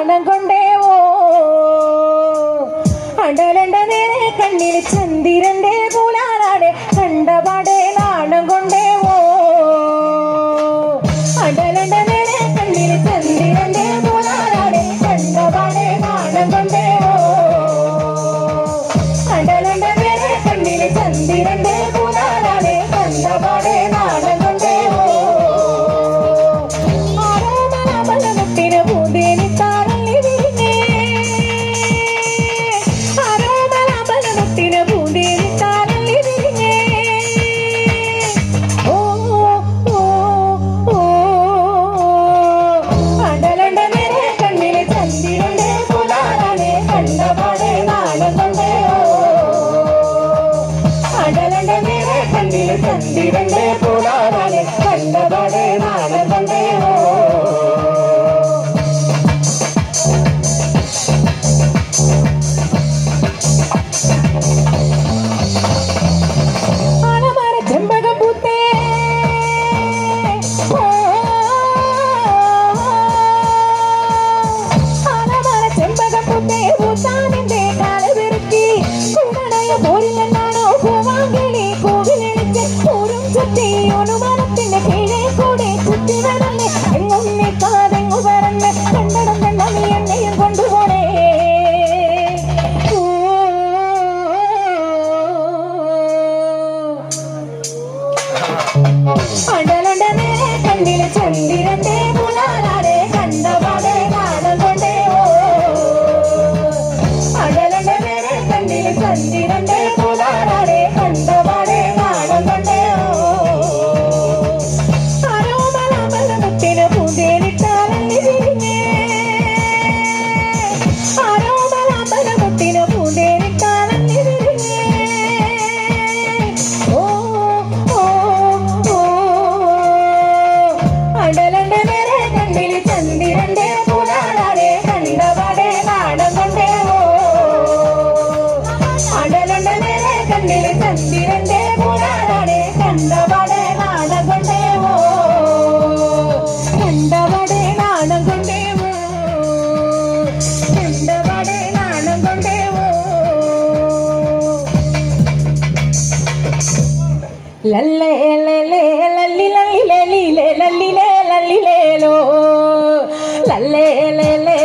നാണം കൊണ്ടേവോ അടലണ്ട നേരെ കണ്ണിൽ ചന്ദിരന്റെ പൂലാലാണ് കണ്ടപാടെ നാണം കൊണ്ടേവോ അടലണ്ട നേരെ കണ്ണിൽ ചന്ദിരന്റെ പൂലാലാണ് കണ്ടപാടെ നാണം കൊണ്ടേവോ അടലണ്ട നേരെ കണ്ണിൽ ചന്ദിരന്റെ പൂലാലാണ് കണ്ടപാടെ നാണം കൊണ്ടേവോ ചന്ദിരന്റെ പൂലാലാണ് കണ്ടപാടെ നാണം കൊണ്ടേവോ ആലമര ചെമ്പകം പൂത്തേ ആലമര ചെമ്പകം പൂത്തേ പൂത്താനിന്റെ കാല വിരുത്തി കുടണയ പോരില്ലെന്നാണോ പൂവാങ്കിളി കോവിലെടുത്ത് പൂരും ചുറ്റി ഒരുമരത്തിന്റെ കീഴെ കൂടെ ചുറ്റി നടന്ന് എങ്ങും നിൽക്കാതെങ്ങു പറന്ന് കണ്ടടം കണ്ട നീ എന്നെയും കൊണ്ടുപോണേ അടലണ്ട നേരെ കണ്ണില് ചന്ദിരന്റെ പുലാലാരെ കണ്ടപാടെ നാണം കൊണ്ടേവോ അടലണ്ട നേരെ കണ്ണില് ചന്ദിരന്റെ പുലാലാരെ കണ്ടപാടെ നാണം കൊണ്ടേവോ ആരോമലാമലമുട്ടിന് പൂന്തേനിട്ടാലല്ലി വിരിഞ്ഞേ ആരോമലാമലമുട്ടിന് പൂന്തേനിട്ടാലല്ലി വിരിഞ്ഞേ അടലണ്ട നേരെ കണ്ണില് ചന്ദിരന്റെ പൂലാലാരെ കണ്ടപാടെ നാണം കൊണ്ടേവോ അടലണ്ട നേരെ കണ്ണില് ചന്ദിരന്റെ പൂലാലാരെ കണ്ടപാടെ നാണം കൊണ്ടേവോ കണ്ടപാടെ നാണം കൊണ്ടേവോ കണ്ടപാടെ നാണം കൊണ്ടേവോ ലല്ലേ ലല്ലേ ലല്ലി ലല്ലി ലല്ലി ലല്ലി ലല്ലി ലേലോ ലല്ലേ ലല്ലേ